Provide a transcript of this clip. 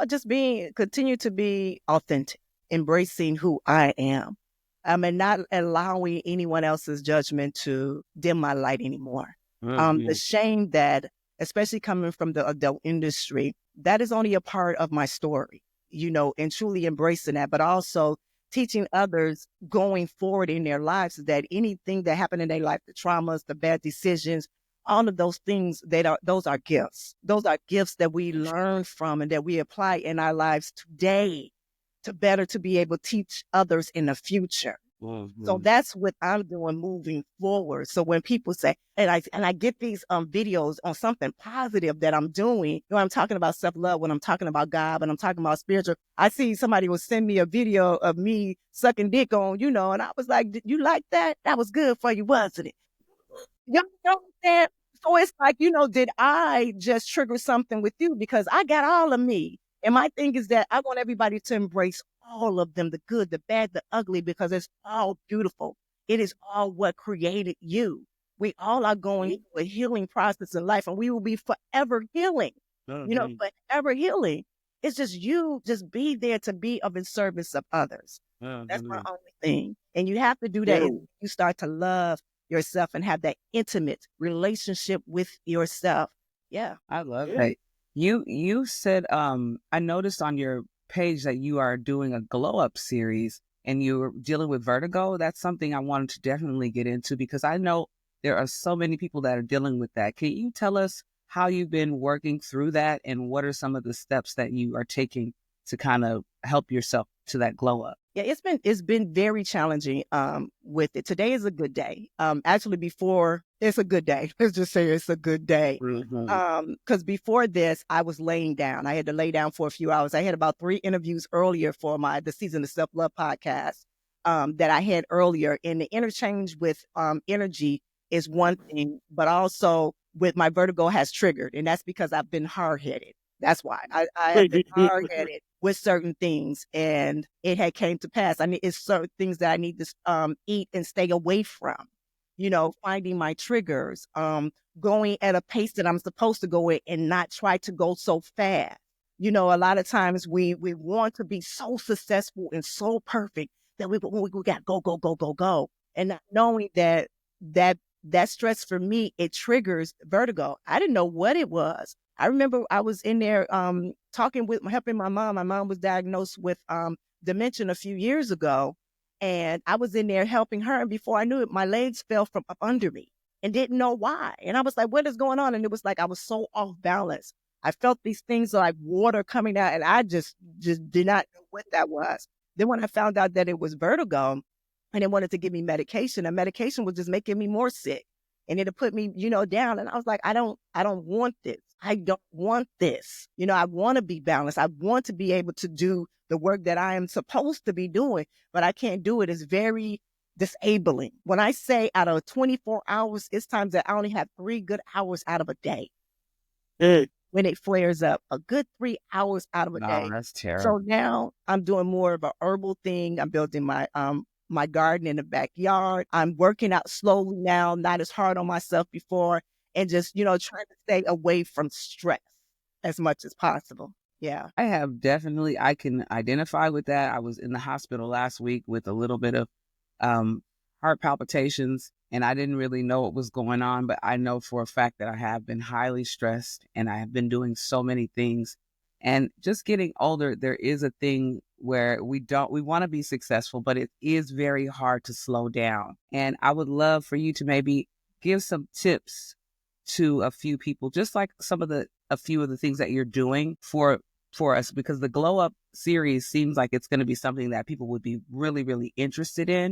just continue to be authentic, embracing who I am. And not allowing anyone else's judgment to dim my light anymore. The shame that, especially coming from the adult industry, that is only a part of my story, and truly embracing that, but also teaching others going forward in their lives that anything that happened in their life, the traumas, the bad decisions, all of those things, those are gifts. Those are gifts that we learn from and that we apply in our lives today to be able to teach others in the future. So that's what I'm doing moving forward. So when people say, and I get these videos on something positive that I'm doing, I'm talking about self-love, when I'm talking about God, when I'm talking about spiritual, I see somebody will send me a video of me sucking dick on, and I was like, "Did you like that? That was good for you, wasn't it?" You know what I'm saying? So it's like, did I just trigger something with you? Because I got all of me. And my thing is that I want everybody to embrace all of them, the good, the bad, the ugly, because it's all beautiful. It is all what created you. We all are going through a healing process in life, and we will be forever healing, forever healing. It's just you just be there to be of in service of others. That's my only thing. And you have to do that if you start to love yourself and have that intimate relationship with yourself. Yeah. I love that. You said, I noticed on your page that you are doing a glow up series and you're dealing with vertigo. That's something I wanted to definitely get into because I know there are so many people that are dealing with that. Can you tell us how you've been working through that and what are some of the steps that you are taking to kind of help yourself to that glow up? Yeah, it's been very challenging with it. Today is a good day. Actually, before it's a good day. Let's just say it's a good day. Because before this, I was laying down. I had to lay down for a few hours. I had about 3 interviews earlier for the Season of Self-Love podcast that I had earlier. And the interchange with energy is one thing, but also with my vertigo has triggered. And that's because I've been hard-headed. That's why I have been hard-headed with certain things, and it had came to pass. It's certain things that I need to eat and stay away from. Finding my triggers, going at a pace that I'm supposed to go at, and not try to go so fast. A lot of times we want to be so successful and so perfect that we got go, and not knowing that stress for me, it triggers vertigo. I didn't know what it was. I remember I was in there helping my mom. My mom was diagnosed with dementia a few years ago. And I was in there helping her. And before I knew it, my legs fell from up under me and didn't know why. And I was like, what is going on? And it was like I was so off balance. I felt these things like water coming out. And I just did not know what that was. Then when I found out that it was vertigo and they wanted to give me medication, and medication was just making me more sick. And it'll put me, down. And I was like, I don't want this. I don't want this. I want to be balanced. I want to be able to do the work that I am supposed to be doing, but I can't do it. It's very disabling. When I say out of 24 hours, it's times that I only have 3 good hours out of a day. When it flares up, a good 3 hours out of a day. That's terrible. So now I'm doing more of an herbal thing. I'm building my garden in the backyard. I'm working out slowly now, not as hard on myself before, and just, trying to stay away from stress as much as possible. Yeah. I can identify with that. I was in the hospital last week with a little bit of heart palpitations, and I didn't really know what was going on, but I know for a fact that I have been highly stressed and I have been doing so many things. And just getting older, there is a thing where we want to be successful, but it is very hard to slow down. And I would love for you to maybe give some tips to a few people, just like a few of the things that you're doing for us, because the Glow Up series seems like it's going to be something that people would be really, really interested in.